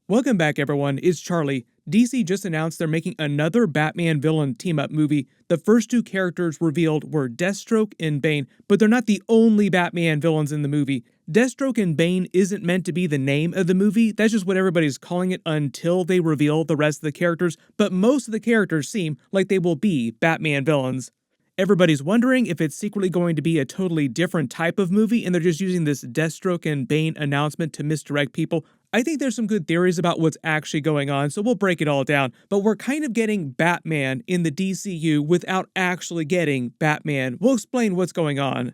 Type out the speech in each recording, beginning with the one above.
Welcome back everyone, it's Charlie. DC just announced they're making another Batman villain team-up movie. The first two characters revealed were Deathstroke and Bane, but they're not the only Batman villains in the movie. Deathstroke and Bane isn't meant to be the name of the movie, that's just what everybody's calling it until they reveal the rest of the characters, but most of the characters seem like they will be Batman villains. Everybody's wondering if it's secretly going to be a totally different type of movie and they're just using this Deathstroke and Bane announcement to misdirect people. I think there's some good theories about what's actually going on, so we'll break it all down. But we're kind of getting Batman in the DCU without actually getting Batman. We'll explain what's going on.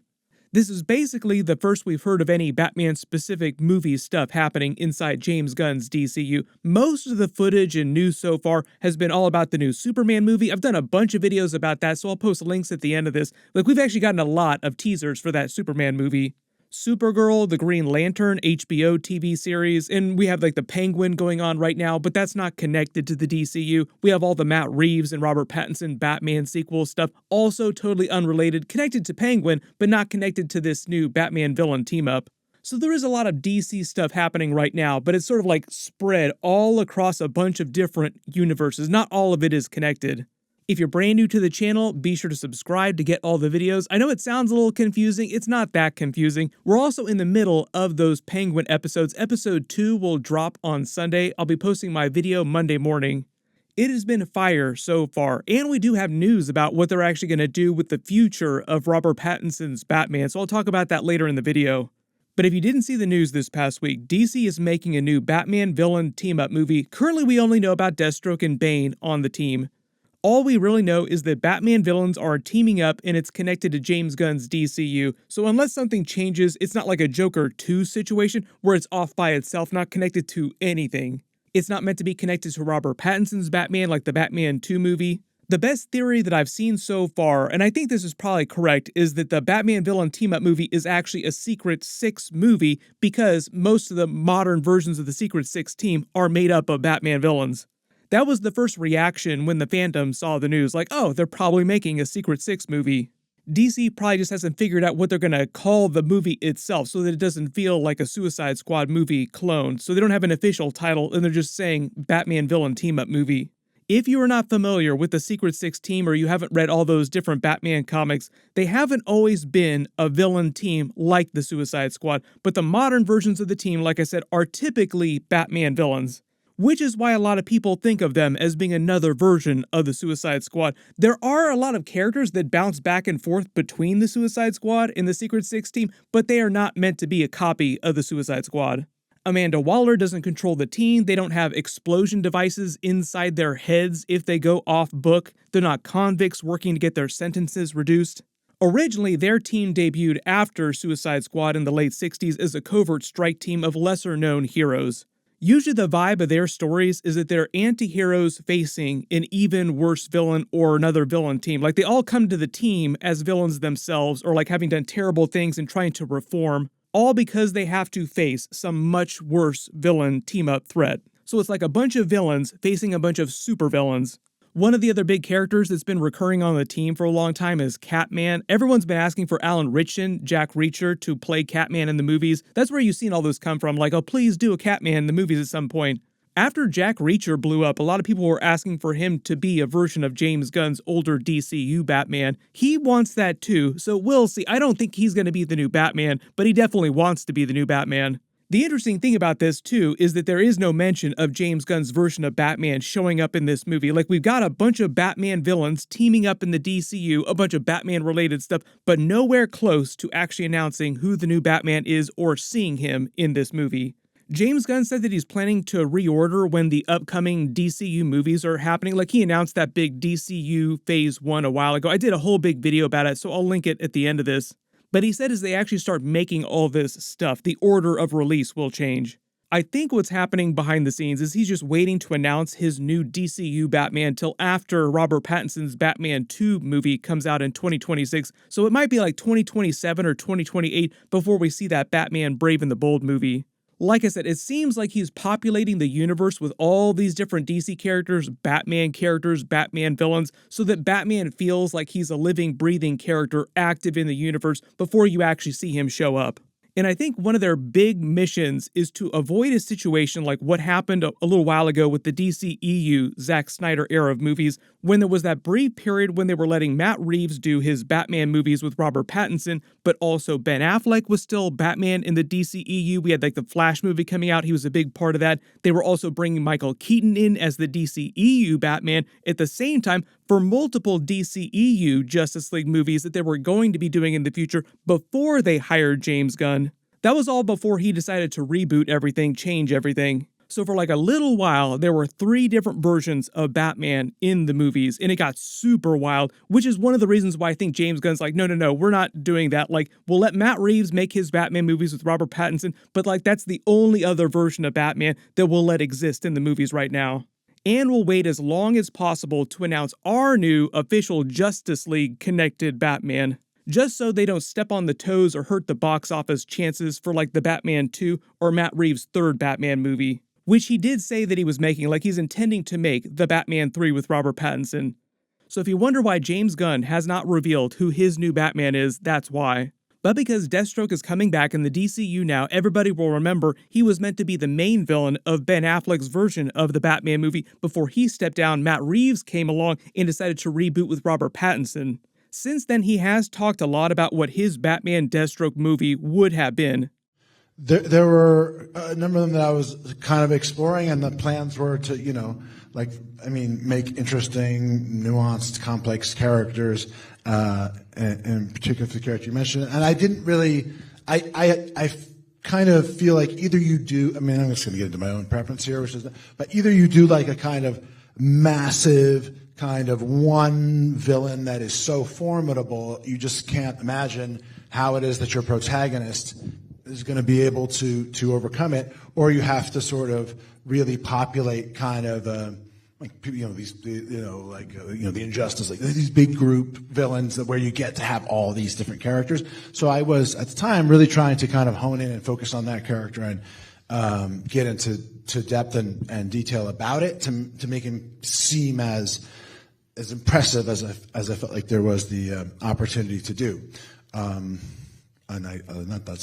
This is basically the first we've heard of any Batman-specific movie stuff happening inside James Gunn's DCU. Most of the footage and news so far has been all about the new Superman movie. I've done a bunch of videos about that, so I'll post links at the end of this. Like, we've actually gotten a lot of teasers for that Superman movie. Supergirl, the Green Lantern, HBO TV series, and we have like the Penguin going on right now, but that's not connected to the DCU. We have all the Matt Reeves and Robert Pattinson Batman sequel stuff, also totally unrelated, connected to Penguin, but not connected to this new Batman villain team-up. So there is a lot of DC stuff happening right now, but it's sort of like spread all across a bunch of different universes. Not all of it is connected. If you're brand new to the channel, be sure to subscribe to get all the videos. I know it sounds a little confusing, it's not that confusing. We're also in the middle of those Penguin episodes. Episode 2 will drop on Sunday. I'll be posting my video Monday morning. It has been fire so far, and we do have news about what they're actually going to do with the future of Robert Pattinson's Batman, so I'll talk about that later in the video. But if you didn't see the news this past week, DC is making a new Batman villain team-up movie. Currently, we only know about Deathstroke and Bane on the team. All we really know is that Batman villains are teaming up and it's connected to James Gunn's DCU, so unless something changes, it's not like a Joker 2 situation where it's off by itself, not connected to anything. It's not meant to be connected to Robert Pattinson's Batman like the Batman 2 movie. The best theory that I've seen so far, and I think this is probably correct, is that the Batman villain team-up movie is actually a Secret Six movie because most of the modern versions of the Secret Six team are made up of Batman villains. That was the first reaction when the fandom saw the news, like, oh, they're probably making a Secret Six movie. DC probably just hasn't figured out what they're gonna call the movie itself so that it doesn't feel like a Suicide Squad movie clone, so they don't have an official title and they're just saying Batman villain team-up movie. If you are not familiar with the Secret Six team or you haven't read all those different Batman comics, they haven't always been a villain team like the Suicide Squad, but the modern versions of the team, like I said, are typically Batman villains. Which is why a lot of people think of them as being another version of the Suicide Squad. There are a lot of characters that bounce back and forth between the Suicide Squad and the Secret Six team, but they are not meant to be a copy of the Suicide Squad. Amanda Waller doesn't control the team, they don't have explosion devices inside their heads if they go off book, they're not convicts working to get their sentences reduced. Originally, their team debuted after Suicide Squad in the late 60s as a covert strike team of lesser-known heroes. Usually the vibe of their stories is that they're anti-heroes facing an even worse villain or another villain team. Like, they all come to the team as villains themselves or like having done terrible things and trying to reform, all because they have to face some much worse villain team-up threat. So it's like a bunch of villains facing a bunch of supervillains. One of the other big characters that's been recurring on the team for a long time is Catman. Everyone's been asking for Alan Ritchson, Jack Reacher, to play Catman in the movies. That's where you've seen all those come from, like, oh, please do a Catman in the movies at some point. After Jack Reacher blew up, a lot of people were asking for him to be a version of James Gunn's older DCU Batman. He wants that too, so we'll see. I don't think he's going to be the new Batman, but he definitely wants to be the new Batman. The interesting thing about this, too, is that there is no mention of James Gunn's version of Batman showing up in this movie. Like, we've got a bunch of Batman villains teaming up in the DCU, a bunch of Batman-related stuff, but nowhere close to actually announcing who the new Batman is or seeing him in this movie. James Gunn said that he's planning to reorder when the upcoming DCU movies are happening. Like, he announced that big DCU Phase 1 a while ago. I did a whole big video about it, so I'll link it at the end of this. But he said as they actually start making all this stuff, the order of release will change. I think what's happening behind the scenes is he's just waiting to announce his new DCU Batman till after Robert Pattinson's Batman 2 movie comes out in 2026, so it might be like 2027 or 2028 before we see that Batman Brave and the Bold movie. Like I said, it seems like he's populating the universe with all these different DC characters, Batman villains, so that Batman feels like he's a living, breathing character active in the universe before you actually see him show up. And I think one of their big missions is to avoid a situation like what happened a little while ago with the DCEU Zack Snyder era of movies, when there was that brief period when they were letting Matt Reeves do his Batman movies with Robert Pattinson, but also Ben Affleck was still Batman in the DCEU. We had like the Flash movie coming out. He was a big part of that. They were also bringing Michael Keaton in as the DCEU Batman at the same time for multiple DCEU Justice League movies that they were going to be doing in the future before they hired James Gunn. That was all before he decided to reboot everything, change everything. So for like a little while, there were 3 different versions of Batman in the movies, and it got super wild, which is one of the reasons why I think James Gunn's like, no, we're not doing that. Like, we'll let Matt Reeves make his Batman movies with Robert Pattinson, but like that's the only other version of Batman that we'll let exist in the movies right now. And we'll wait as long as possible to announce our new official Justice League connected Batman, just so they don't step on the toes or hurt the box office chances for like the Batman 2 or Matt Reeves' 3rd Batman movie, which he did say that he was making, like he's intending to make the Batman 3 with Robert Pattinson. So if you wonder why James Gunn has not revealed who his new Batman is, that's why. But because Deathstroke is coming back in the DCU now, everybody will remember he was meant to be the main villain of Ben Affleck's version of the Batman movie before he stepped down. Matt Reeves came along and decided to reboot with Robert Pattinson. Since then, he has talked a lot about what his Batman Deathstroke movie would have been. There were a number of them that I was kind of exploring, and the plans were to, make interesting, nuanced, complex characters, in particular for the character you mentioned. And I didn't really, I kind of feel like either you do, I'm just going to get into my own preference here, but either you do like a kind of massive, kind of one villain that is so formidable, you just can't imagine how it is that your protagonist is going to be able to overcome it, or you have to sort of really populate kind of the Injustice League, these big group villains where you get to have all these different characters. So I was at the time really trying to kind of hone in and focus on that character and get into depth and detail about it to make him seem as impressive as I felt like there was the opportunity to do. That's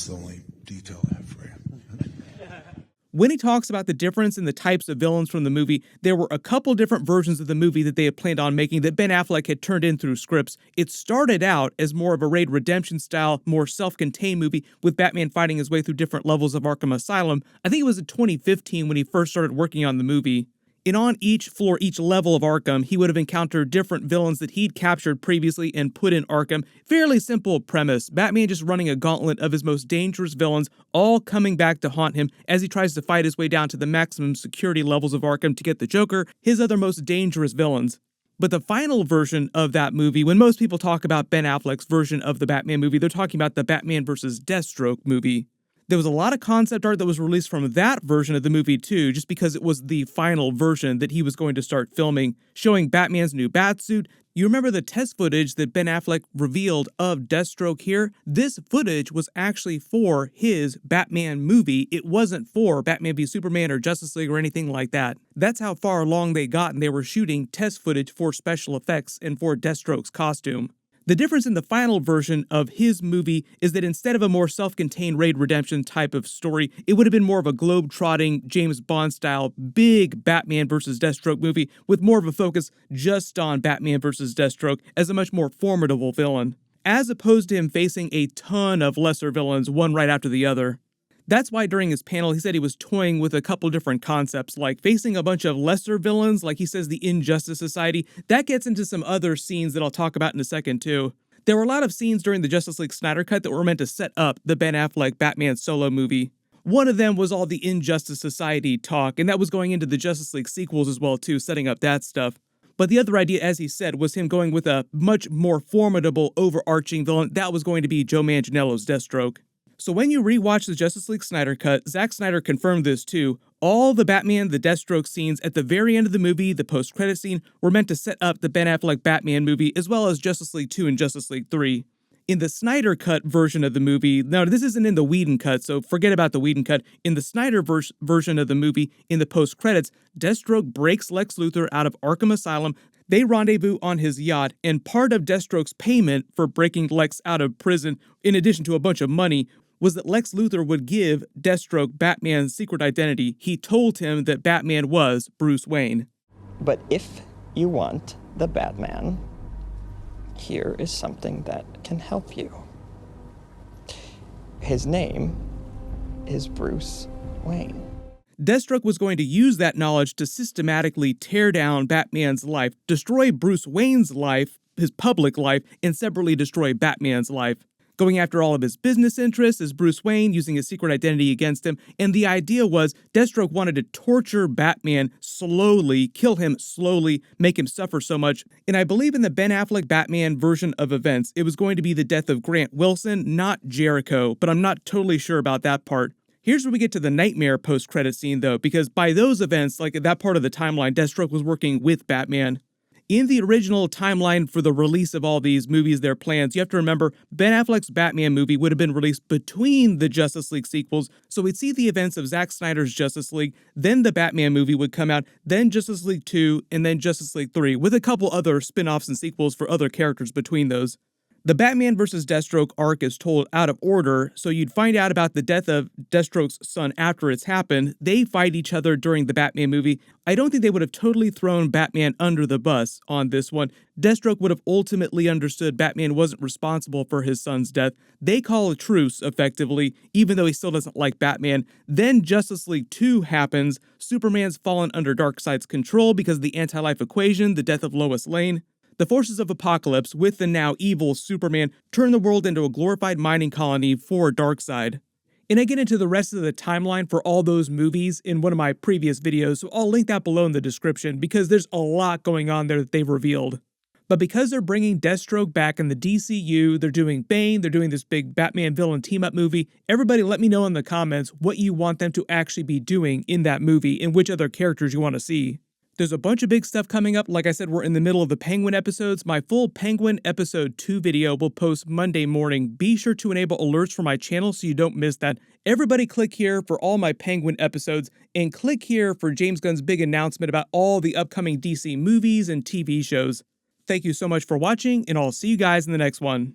the only detail I have for you. When he talks about the difference in the types of villains from the movie, there were a couple different versions of the movie that they had planned on making that Ben Affleck had turned in through scripts. It started out as more of a Raid Redemption style, more self-contained movie with Batman fighting his way through different levels of Arkham Asylum. I think it was in 2015 when he first started working on the movie. And on each floor, each level of Arkham, he would have encountered different villains that he'd captured previously and put in Arkham. Fairly simple premise. Batman just running a gauntlet of his most dangerous villains, all coming back to haunt him as he tries to fight his way down to the maximum security levels of Arkham to get the Joker, his other most dangerous villains. But the final version of that movie, when most people talk about Ben Affleck's version of the Batman movie, they're talking about the Batman vs. Deathstroke movie. There was a lot of concept art that was released from that version of the movie too, just because it was the final version that he was going to start filming, showing Batman's new Batsuit. You remember the test footage that Ben Affleck revealed of Deathstroke here? This footage was actually for his Batman movie. It wasn't for Batman v Superman or Justice League or anything like that. That's how far along they got, and they were shooting test footage for special effects and for Deathstroke's costume. The difference in the final version of his movie is that instead of a more self-contained Raid Redemption type of story, it would have been more of a globe-trotting James Bond-style big Batman vs. Deathstroke movie with more of a focus just on Batman vs. Deathstroke as a much more formidable villain, as opposed to him facing a ton of lesser villains, one right after the other. That's why during his panel, he said he was toying with a couple different concepts, like facing a bunch of lesser villains, like he says the Injustice Society. That gets into some other scenes that I'll talk about in a second, too. There were a lot of scenes during the Justice League Snyder Cut that were meant to set up the Ben Affleck Batman solo movie. One of them was all the Injustice Society talk, and that was going into the Justice League sequels as well, too, setting up that stuff. But the other idea, as he said, was him going with a much more formidable, overarching villain. That was going to be Joe Manganiello's Deathstroke. So when you rewatch the Justice League Snyder Cut, Zack Snyder confirmed this too. All the Batman, the Deathstroke scenes at the very end of the movie, the post-credit scene, were meant to set up the Ben Affleck Batman movie, as well as Justice League 2 and Justice League 3. In the Snyder Cut version of the movie, now this isn't in the Whedon cut, so forget about the Whedon cut. In the Snyder version of the movie, in the post-credits, Deathstroke breaks Lex Luthor out of Arkham Asylum. They rendezvous on his yacht, and part of Deathstroke's payment for breaking Lex out of prison, in addition to a bunch of money, was that Lex Luthor would give Deathstroke Batman's secret identity. He told him that Batman was Bruce Wayne. But if you want the Batman, here is something that can help you. His name is Bruce Wayne. Deathstroke was going to use that knowledge to systematically tear down Batman's life, destroy Bruce Wayne's life, his public life, and separately destroy Batman's life. Going after all of his business interests as Bruce Wayne, using his secret identity against him, and the idea was Deathstroke wanted to torture Batman slowly, kill him slowly, make him suffer so much. And I believe in the Ben Affleck Batman version of events, it was going to be the death of Grant Wilson, not Jericho, but I'm not totally sure about that part. Here's where we get to the Nightmare post-credit scene though, because by those events, like that part of the timeline, Deathstroke was working with Batman. In the original timeline for the release of all these movies, their plans, you have to remember Ben Affleck's Batman movie would have been released between the Justice League sequels, so we'd see the events of Zack Snyder's Justice League, then the Batman movie would come out, then Justice League 2, and then Justice League 3, with a couple other spin-offs and sequels for other characters between those. The Batman vs. Deathstroke arc is told out of order, so you'd find out about the death of Deathstroke's son after it's happened. They fight each other during the Batman movie. I don't think they would have totally thrown Batman under the bus on this one. Deathstroke would have ultimately understood Batman wasn't responsible for his son's death. They call a truce, effectively, even though he still doesn't like Batman. Then Justice League 2 happens. Superman's fallen under Darkseid's control because of the anti-life equation, the death of Lois Lane. The forces of Apocalypse, with the now evil Superman, turn the world into a glorified mining colony for Darkseid. And I get into the rest of the timeline for all those movies in one of my previous videos, so I'll link that below in the description because there's a lot going on there that they've revealed. But because they're bringing Deathstroke back in the DCU, they're doing Bane, they're doing this big Batman villain team-up movie, everybody let me know in the comments what you want them to actually be doing in that movie and which other characters you want to see. There's a bunch of big stuff coming up. Like I said, we're in the middle of the Penguin episodes. My full Penguin episode 2 video will post Monday morning. Be sure to enable alerts for my channel so you don't miss that. Everybody click here for all my Penguin episodes, and click here for James Gunn's big announcement about all the upcoming DC movies and TV shows. Thank you so much for watching, and I'll see you guys in the next one.